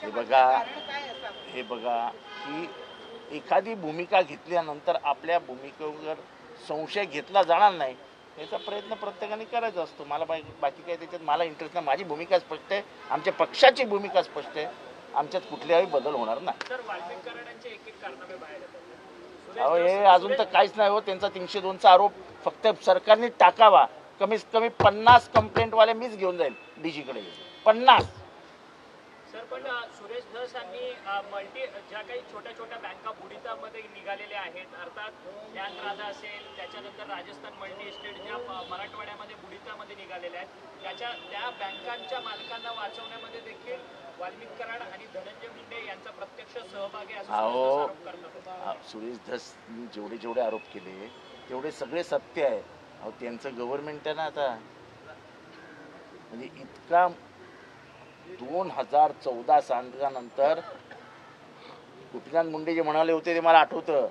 हे बघा की एखादी भूमिका घेतल्यानंतर आपल्या भूमिकेवर संशय घेतला जाणार नाही याचा प्रयत्न प्रत्येकाने करायचा असतो. मला बाकी काही त्याच्यात मला इंटरेस्ट नाही. माझी भूमिका स्पष्ट आहे, आमच्या पक्षाची भूमिका स्पष्ट आहे, आमच्यात कुठल्याही बदल होणार नाही. अहो हे अजून तर काहीच नाही हो. त्यांचा 302चा आरोप फक्त सरकारने टाकावा. कमीत कमी 50 कंप्लेंटवाले मीच घेऊन जाईल डीजीकडे. 50. सर पण सुरेश धस यांनी मल्टी ज्या काही छोट्या छोट्या बँका बुडीतामध्ये निघालेल्या आहेत, अर्थात ज्ञान राजा असेल, त्याच्यानंतर राजस्थान मल्टी इस्टेट ज्या मराठवाड्यामध्ये बुडीतामध्ये निघालेल्या आहेत, त्या बँकांच्या मालकांना वाचवण्यामध्ये देखील वाल्मिक कराड आणि धनंजय मुंडे यांचा प्रत्यक्ष सहभाग आहे असं आरोप करतात. सुरेश धस जेवढे आरोप केले तेवढे सगळे सत्य आहे. अहो त्यांचं गव्हर्नमेंट आहे ना आता. म्हणजे इतका 2014 सालानंतर गोपीनाथ मुंडे जे म्हणाले होते ते मला आठवतं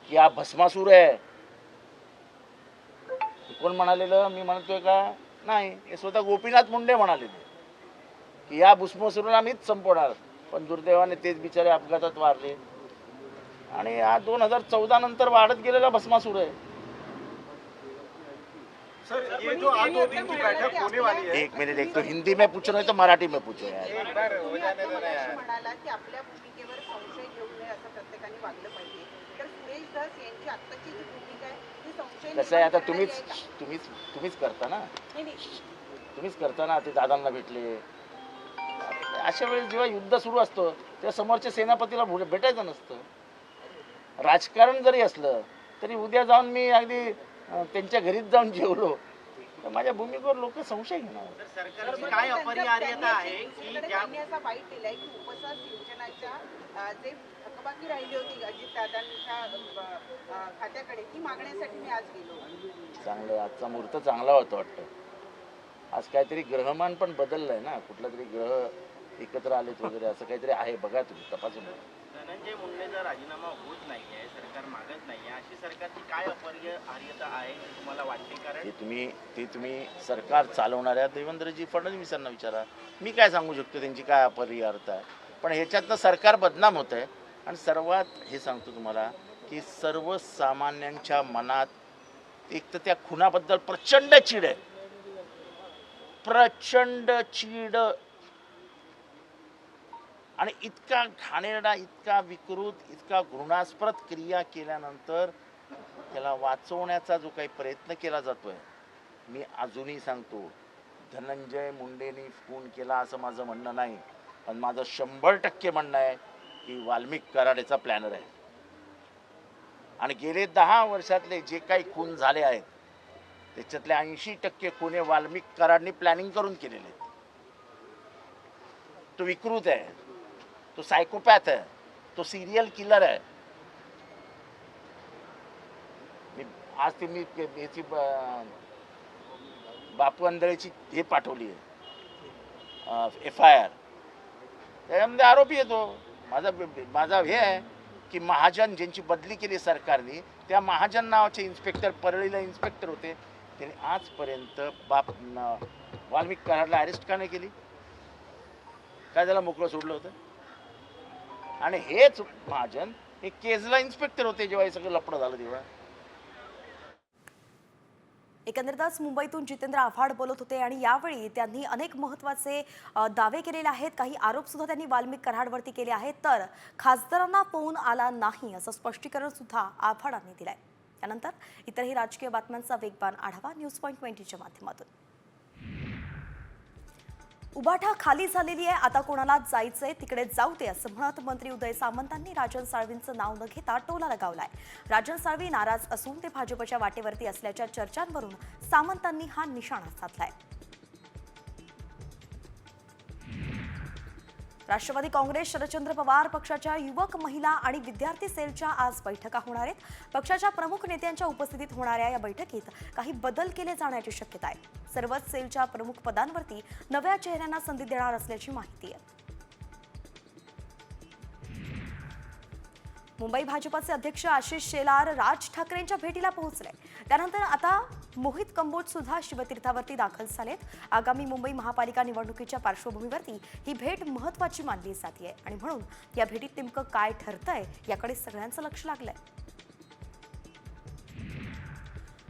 की हा भस्मासूर आहे. कोण म्हणालेलं मी म्हणतोय का? नाही, हे स्वतः गोपीनाथ मुंडे म्हणालेले की या भस्मासूरला मीच संपवणार. पण दुर्दैवाने तेच बिचारे अपघातात वारले आणि हा 2014 नंतर वाढत गेलेला भस्मासूर आहे. सर ये जो आज 2 दिन की बैठक होने वाली है, एक मिनट, एक तो हिंदी में पूछ रहे हो तो मराठी में पूछो यार. एक बार हो जाने दो ना यार. म्हणाला की आपल्या भूमिकेवर संशय घेऊ नये असं प्रत्येकाने वागलं पाहिजे. तर सुरेश धस यांची आत्ताची जी भूमिका आहे ती संशय कसं आहे आता निर्माण करणारी आहे का? तुम्हीच करता ना. नाही. तुम्हीच करता ना. ते दादांना भेटले. अशा वेळेस जेव्हा युद्ध सुरू असतं तेव्हा समोरच्या सेनापतीला भेटायचं नसतं. राजकारण जरी असलं तरी उद्या जाऊन मी अगदी त्यांच्या घरीच जाऊन जेवलो तर माझ्या भूमिकेवर लोक संशय घेणार. सरकारची काय अपरिहार्यता आहे की त्यांनी असा वाईट दिलाय की उपसा सिंचनाच्या जे थकबाकी राहिली होती अजितदादांच्या खात्याकडे ती मागण्यासाठी मी आज गेलो. चांगलं, आजचा मुहूर्त चांगला होता वाटतं. आज काहीतरी ग्रहमान पण बदललंय ना. कुठला तरी ग्रह एकत्र आलेत वगैरे असं काहीतरी आहे. बघा तुम्ही तपासून. धनंजय मुंडेचा राजीनामा होत नाहीये, सरकार मागत नाहीये, अशी सरकारची काय अपरिहार्यता आहे तुम्हाला वाटते? कारण ते तुम्ही सरकार चालवणाऱ्या देवेंद्रजी फडणवीसांना विचारा. मी काय सांगू शकतो त्यांची काय अपरिहार्यता आहे. पण ह्याच्यातनं सरकार बदनाम होत आहे. आणि सर्वात हे सांगतो तुम्हाला की सर्वसामान्यांच्या मनात एक तर त्या खुनाबद्दल प्रचंड चीड आहे. प्रचंड चीड. आणि इतका घाणेरडा, इतका विकृत, इतका घृणास्पद क्रिया केल्यानंतर त्याला वाचवण्याचा जो काही प्रयत्न केला जातोय, मी अजूनही सांगतो धनंजय मुंडेंनी खून केला असं माझं म्हणणं नाही. पण माझं 100% म्हणणं आहे की वाल्मिक कराडेचा प्लॅनर आहे. आणि गेले 10 वर्षातले जे काही खून झाले आहेत त्याच्यातले 80% खून वाल्मिक कराडनी प्लॅनिंग करून केलेले आहेत. तो विकृत आहे, तो सायकोपॅथ आहे, तो सिरियल किलर आहे. आज मी याची बापू अंधळेची हे पाठवली आहे FIR. त्याच्यामध्ये आरोपी येतो. माझा हे आहे की महाजन ज्यांची बदली केली सरकारने, त्या महाजन नावाचे इन्स्पेक्टर, परळीला इन्स्पेक्टर होते, त्यांनी आजपर्यंत वाल्मिक कराडला अरेस्ट का नाही केली? काय त्याला मोकळं सोडलं होतं? आणि हेच महाजन हे केजला इन्स्पेक्टर होते जेव्हा हे सगळं लफडं झालं तेव्हा. एकंदरीतच मुंबईतून जितेंद्र आव्हाड बोलत होते आणि यावेळी त्यांनी अनेक महत्त्वाचे दावे केलेले आहेत. काही आरोप सुद्धा त्यांनी वाल्मिक कराडवरती केले आहेत. तर खासदारांना फोन आला नाही असं स्पष्टीकरण सुद्धा आव्हाडांनी दिलंय. त्यानंतर इतरही राजकीय बातम्यांचा वेगवान आढावा न्यूज पॉइंट 20च्या माध्यमातून. उबाठा खाली झालेली आहे, आता कोणाला जायचंय तिकडे जाऊ दे असं म्हणत मंत्री उदय सामंतांनी राजन साळवींचं नाव न घेता टोला लगावलाय. राजन साळवी नाराज असून ते भाजपच्या वाटेवरती असल्याच्या चर्चांवरून सामंतांनी हा निशाणा साधलाय. राष्ट्रवादी काँग्रेस, शरदचंद्र पवार पक्षाच्या युवक, महिला आणि विद्यार्थी सेलच्या आज बैठका होणार आहेत. पक्षाच्या प्रमुख नेत्यांच्या उपस्थितीत होणाऱ्या या बैठकीत काही बदल केले जाण्याची शक्यता आहे. सर्वच सेलच्या प्रमुख पदांवरती नव्या चेहऱ्यांना संधी देणार असल्याची माहिती आहे. मुंबई भाजपचे अध्यक्ष आशिष शेलार राज ठाकरेंच्या भेटीला पोहोचले. त्यानंतर आता मोहित कंबोज सुद्धा शिवतीर्थावरती दाखल झालेत. आगामी मुंबई महापालिका निवडणुकीच्या पार्श्वभूमीवरती ही भेट महत्त्वाची मानली जाते आणि म्हणून या भेटीत नेमकं काय ठरतंय याकडे सगळ्यांचं लक्ष लागलंय.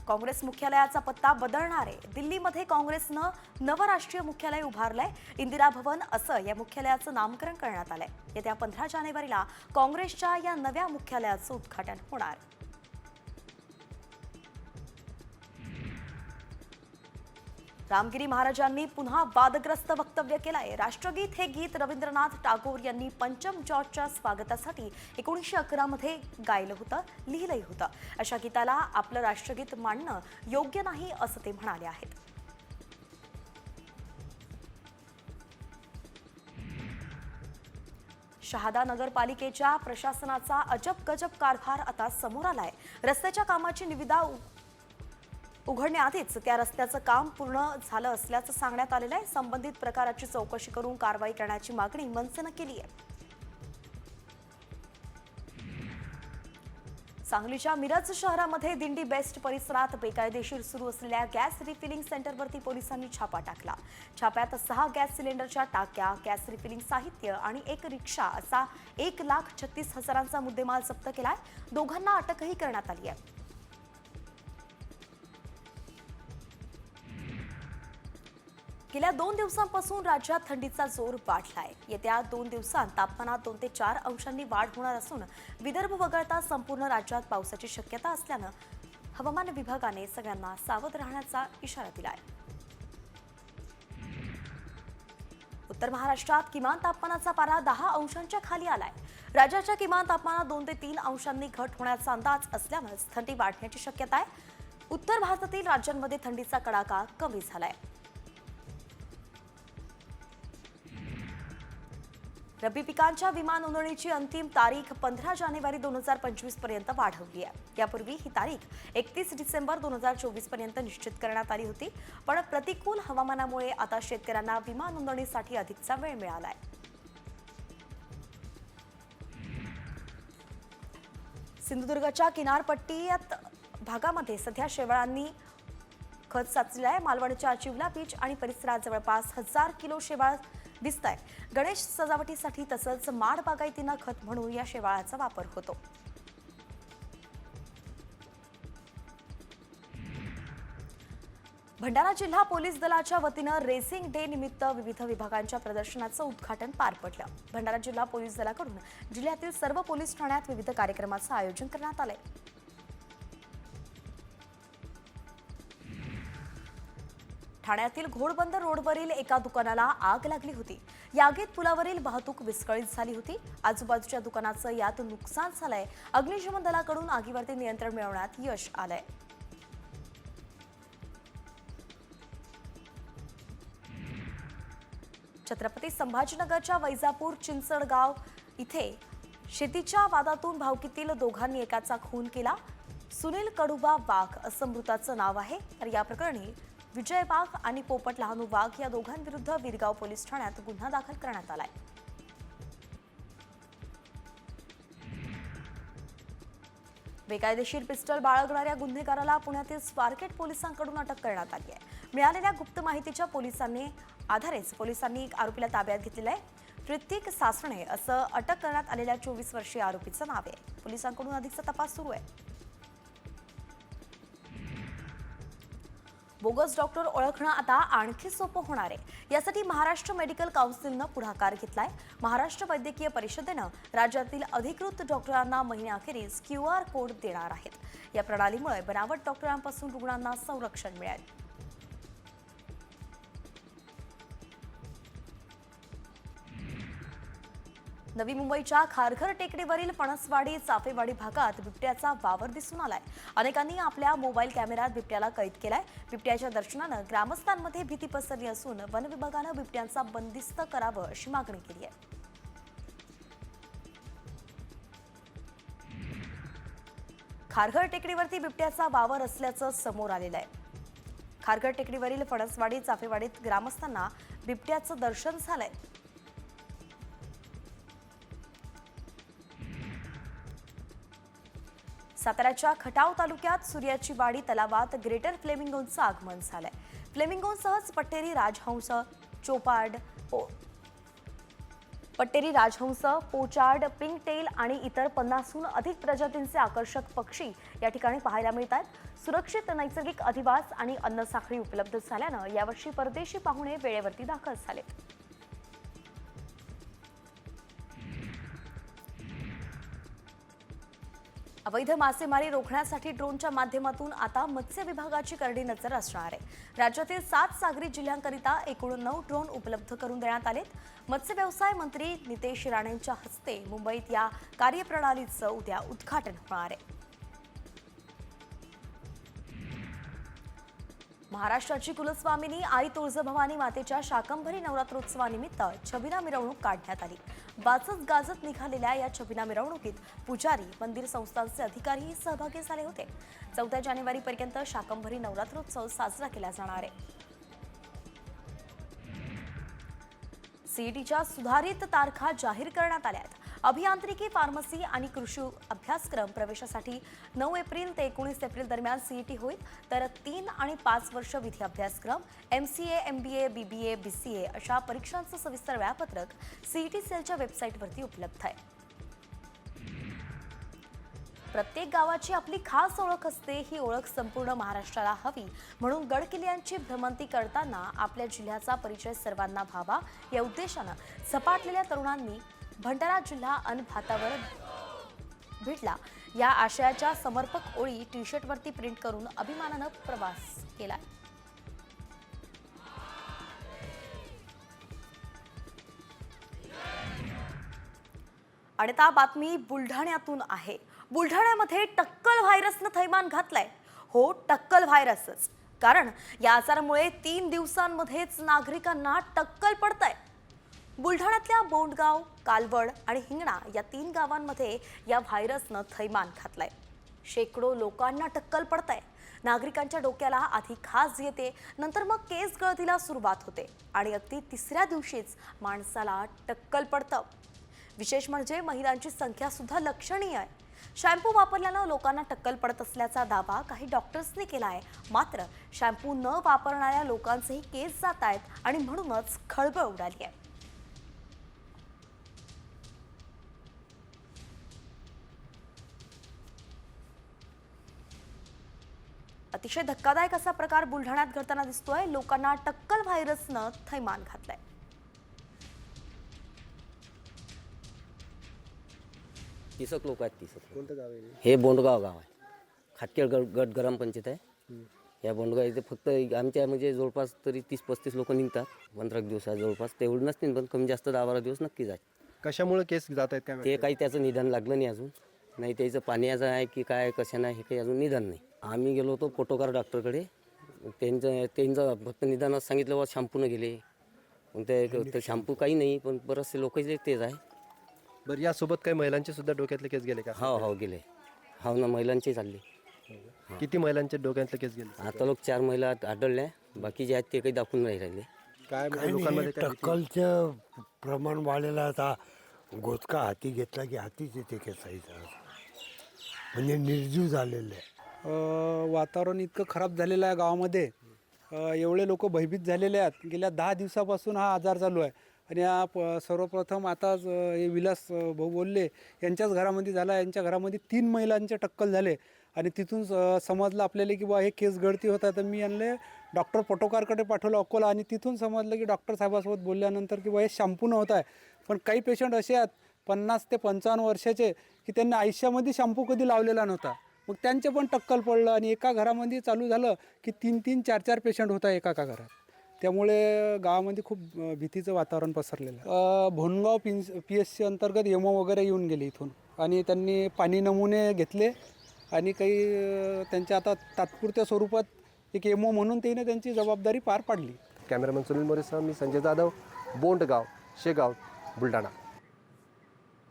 काँग्रेस मुख्यालयाचा पत्ता बदलणार आहे. दिल्लीमध्ये काँग्रेसनं नवं राष्ट्रीय मुख्यालय उभारलंय. इंदिरा भवन असं या मुख्यालयाचं नामकरण करण्यात आलंय. येत्या 15 जानेवारीला काँग्रेसच्या या नव्या मुख्यालयाचं उद्घाटन होणार. रामगिरी महाराजांनी पुन्हा वादग्रस्त वक्तव्य केलंय. राष्ट्रगीत हे गीत रवींद्रनाथ टागोर यांनी पंचम जॉर्जच्या स्वागतासाठी 1911 मध्ये गायलं होतं, लिहिलंही होतं. अशा गीताला आपलं राष्ट्रगीत मानणं योग्य नाही असं ते म्हणाले आहेत. शहादा नगरपालिकेच्या प्रशासनाचा अजब गजब कारभार आता समोर आलाय. रस्त्याच्या कामाची निविदा उघडण्याआधीच त्या रस्त्याचं काम पूर्ण झालं असल्याचं सांगण्यात आलेलं आहे. संबंधित प्रकाराची चौकशी करून कारवाई करण्याची मागणी मनसेनं केली आहे. सांगलीच्या मिरज शहरामध्ये दिंडी बेस्ट परिसरात बेकायदेशीर सुरू असलेल्या गॅस रिफिलिंग सेंटरवरती पोलिसांनी छापा टाकला. छाप्यात 6 गॅस सिलेंडरच्या टाक्या, गॅस रिफिलिंग साहित्य आणि एक रिक्षा असा 1,36,000चा मुद्देमाल जप्त केलाय. दोघांना अटकही करण्यात आली आहे. गेल्या 2 दिवसांपासून राज्यात थंडीचा जोर वाढलाय. येत्या 2 दिवसांत तापमानात 2 ते 4 अंशांनी वाढ होणार असून विदर्भ वगळता संपूर्ण राज्यात पावसाची शक्यता असल्यानं हवामान विभागाने सगळ्यांना सावध राहण्याचा इशारा दिलाय. उत्तर महाराष्ट्रात किमान तापमानाचा पारा 10 अंशांच्या खाली आलाय. राज्याच्या किमान तापमानात 2 ते 3 अंशांनी घट होण्याचा अंदाज असल्यानंच थंडी वाढण्याची शक्यता आहे. उत्तर भारतातील राज्यांमध्ये थंडीचा कडाका कमी झालाय. रब्बी पिकांच्या विमा नोंदणीची अंतिम तारीख 15 जानेवारी 2025 पर्यंत वाढवली आहे. यापूर्वी ही तारीख 31 डिसेंबर 2024 पर्यंत निश्चित करण्यात आली होती. पण प्रतिकूल हवामानामुळे आता शेतकऱ्यांना विमा नोंदणीसाठी अधिकचा वेळ मिळाला आहे. सिंधुदुर्गच्या किनारपट्टीत भागामध्ये सध्या शेवाळांनी खत साचले आहे. मालवणच्या चिवला बीच आणि परिसरात जवळपास 1000 किलो शेवाळ दिसत आहे. गणेश सजावटीसाठी तसंच माड बागायतींना खत म्हणून या शेवाळाचा वापर होतो. भंडारा जिल्हा पोलीस दलाच्या वतीनं रेसिंग डे निमित्त विविध विभागांच्या प्रदर्शनाचं उद्घाटन पार पडलं. भंडारा जिल्हा पोलीस दलाकडून जिल्ह्यातील सर्व पोलीस ठाण्यात विविध कार्यक्रमाचं आयोजन करण्यात आलंय. ठाण्यातील घोडबंदर रोडवरील एका दुकानाला आग लागली होती. या आगीत पुलावरील वाहतूक विस्कळीत झाली होती. आजूबाजूच्या दुकानाचं यात नुकसान झालंय. अग्निशमन दलाकडून आगीवरती नियंत्रण मिळवण्यात यश आलंय. छत्रपती संभाजीनगरच्या वैजापूर चिंचडगाव इथे शेतीच्या वादातून भावकीतील दोघांनी एकाचा खून केला. सुनील कडुबा वाघ असं मृताचं नाव आहे. तर या प्रकरणी विजय वाघ आणि पोपट लहानू वाघ या दोघांविरुद्ध विरगाव पोलीस ठाण्यात गुन्हा दाखल करण्यात आलाय. बेकायदेशीर पिस्टल बाळगणाऱ्या गुन्हेगाराला पुण्यातील स्वारगेट पोलिसांकडून अटक करण्यात आली आहे. मिळालेल्या गुप्त माहितीच्या आधारेच पोलिसांनी आरोपीला ताब्यात घेतलेलं आहे. ऋतिक सासणे असं अटक करण्यात आलेल्या 24 वर्षीय आरोपीचं नाव आहे. पोलिसांकडून अधिकचा तपास सुरू आहे. बोगस डॉक्टर ओळखणं आता आणखी सोपं होणार आहे. यासाठी महाराष्ट्र मेडिकल काउन्सिलनं पुढाकार घेतलाय. महाराष्ट्र वैद्यकीय परिषदेनं राज्यातील अधिकृत डॉक्टरांना महिन्याअखेरीस QR कोड देणार आहेत. या प्रणालीमुळे बनावट डॉक्टरांपासून रुग्णांना संरक्षण मिळेल. नवी मुंबईच्या खारघर टेकडीवरील पणसवाडी चाफेवाडी भागात बिबट्याचा वावर दिसून आलाय. अनेकांनी आपल्या मोबाईल कॅमेऱ्यात बिबट्याला कैद केलाय. बिबट्याच्या दर्शनानं ग्रामस्थांमध्ये भीती पसरली असून वन विभागानं बिबट्यांचा बंदिस्त करावं अशी मागणी केली आहे. खारघर टेकडीवरती बिबट्याचा वावर असल्याचं समोर आलेलं आहे. खारघर टेकडीवरील पणसवाडी चाफेवाडीत ग्रामस्थांना बिबट्याचं दर्शन झालंय. साताऱ्याच्या खटाव तालुक्यात सूर्याची वाडी तलावात ग्रेटर फ्लेमिंगोचं आगमन झालंय. फ्लेमिंगोसहच पट्टेरी राजहंस, पोचार्ड, पिंकटेल आणि इतर 50हून अधिक प्रजातींचे आकर्षक पक्षी या ठिकाणी पाहायला मिळतात. सुरक्षित नैसर्गिक अधिवास आणि अन्नसाखळी उपलब्ध झाल्यानं यावर्षी परदेशी पाहुणे वेळेवरती दाखल झालेत. अवैध मासेमारी रोखण्यासाठी ड्रोनच्या माध्यमातून आता मत्स्य विभागाची करडी नजर असणार आहे. राज्यातील 7 सागरी जिल्ह्यांकरिता एकूण 9 ड्रोन उपलब्ध करून देण्यात आलेत. मत्स्य व्यवसाय मंत्री नितेश राणेंच्या हस्ते मुंबईत या कार्यप्रणालीचं उद्या उद्घाटन होणार आहे. महाराष्ट्राची कुलस्वामिनी आई तुळजाभवानी मातेच्या शाकंभरी नवरात्रोत्सवानिमित्त छबिना मिरवणूक काढण्यात आली. वाजत गाजत निघालेल्या या छबिना मिरवणुकीत पुजारी, मंदिर संस्थांचे अधिकारीही सहभागी झाले होते. 14 जानेवारीपर्यंत शाकंभरी नवरात्रोत्सव साजरा केला जाणार आहे. सीईटीच्या सुधारित तारखा जाहीर करण्यात आल्या आहेत. अभियांत्रिकी, फार्मसी आणि कृषी अभ्यासक्रम प्रवेशासाठी 9 एप्रिल ते 19 एप्रिल दरम्यान सीईटी होईल. तर 3 आणि 5 वर्ष विधी अभ्यासक्रम, MCA, MBA, BBA, BCA अशा परीक्षांचं सविस्तर वेळापत्रक सीईटी सेलच्या वेबसाईटवरती उपलब्ध आहे. प्रत्येक गावाची आपली खास ओळख असते. ही ओळख संपूर्ण महाराष्ट्राला हवी म्हणून गडकिल्ल्यांची भ्रमंती करताना आपल्या जिल्ह्याचा परिचय सर्वांना व्हावा या उद्देशानं झपाटलेल्या तरुणांनी भंडारा जिल्हा अन्न भातावर भिडला या आशयाच्या समर्पक ओळी टी-शर्टवरती प्रिंट करून अभिमानानं प्रवास केला. आणि आता बातमी बुलढाण्यातून आहे. बुलढाण्यामध्ये टक्कल व्हायरसनं थैमान घातलंय. हो, टक्कल व्हायरसच. कारण या आजारामुळे 3 दिवसांमध्येच नागरिकांना टक्कल पडतंय. बुलढाण्यातल्या बोंडगाव, कालवड आणि हिंगणा या 3 गावांमध्ये या व्हायरसनं थैमान घातलंय. शेकडो लोकांना टक्कल पडतंय. नागरिकांच्या डोक्याला आधी खाज येते, नंतर मग केस गळतीला सुरुवात होते आणि अगदी 3ऱ्या दिवशीच माणसाला टक्कल पडतं. विशेष म्हणजे महिलांची संख्या सुद्धा लक्षणीय आहे. शॅम्पू वापरल्यानं लोकांना टक्कल पडत असल्याचा दावा काही डॉक्टर्सनी केला आहे. मात्र शॅम्पू न वापरणाऱ्या लोकांचेही केस जात आहेत आणि म्हणूनच खळबळ उडाली आहे. अतिशय धक्कादायक असा प्रकार बुलढाण्यात घडताना दिसतोय. लोकांना टक्कल व्हायरसनं थैमान घातलंय. 30 लोक आहेत. 30 कोणतं गाव आहे हे? बोंडगाव गाव आहे. खाटकेळ गट ग्रामपंचायत आहे. या बोंडगाव इथे फक्त आमच्या म्हणजे जवळपास तरी 30-35 लोक निघतात 15 दिवसात. जवळपास तेवढं नसतील, पण कमी जास्त 10-12 दिवस नक्की जाय. कशामुळे केस जात आहेत काय? ते काही त्याचं निदान लागलं नाही अजून. नाही त्याचं पाण्याचं आहे की काय कशानं हे काही अजून निदान नाही. आम्ही गेलो होतो पोटोकार डॉक्टरकडे. त्यांचं फक्त निदानात सांगितलं बा शॅम्पूनं गेले. पण ते शॅम्पू काही नाही, पण बरेचसे लोक तेच आहे. बरं, यासोबत काही महिलांचे सुद्धा डोक्यातले केस गेले का? हो गेले. हो ना, महिलांचे चालले. किती महिलांचे डोक्यातले केस गेले? आता लोक 4 महिला आढळल्या. बाकी जे आहेत ते काही दाखवून नाही राहिले. काय लोकांमध्ये काय भीती? टक्कलचं प्रमाण वाढलेलं. आता गोचका हाती घेतला की हातीच येते केसायचा, म्हणजे निर्जीव झालेलं आहे. वातावरण इतकं खराब झालेलं आहे गावामध्ये. एवढे लोक भयभीत झालेले आहेत. गेल्या 10 दिवसापासून हा आजार चालू आहे. आणि सर्वप्रथम आताच हे विलास भाऊ बोलले यांच्याच घरामध्ये झाला. यांच्या घरामध्ये 3 महिलांचे टक्कल झाले. आणि तिथून समजलं आपल्याला की बा हे केस गळती होत आहे. तर मी यांना डॉक्टर पटोकारकडे पाठवलं अकोला. आणि तिथून समजलं की डॉक्टर साहेबासोबत बोलल्यानंतर की बा हे शॅम्पू न होत आहे. पण काही पेशंट असे आहेत 50 ते 55 वर्षाचे की त्यांनी आयुष्यामध्ये शॅम्पू कधी लावलेला नव्हता. मग त्यांचे पण टक्कल पडलं. आणि एका घरामध्ये चालू झालं की 3-3, 4-4 पेशंट होता एका घरात. त्यामुळे गावामध्ये खूप भीतीचं वातावरण पसरलेलं आहे. भोनगाव PSC अंतर्गत एमओ वगैरे येऊन गेले इथून. आणि त्यांनी पाणी नमुने घेतले. आणि काही त्यांच्या आता तात्पुरत्या स्वरूपात एक एमओ म्हणून त्याने त्यांची जबाबदारी पार पाडली. कॅमेरामन सुनील मोरेसह मी संजय जाधव, बोंडगाव, शेगाव, बुलढाणा.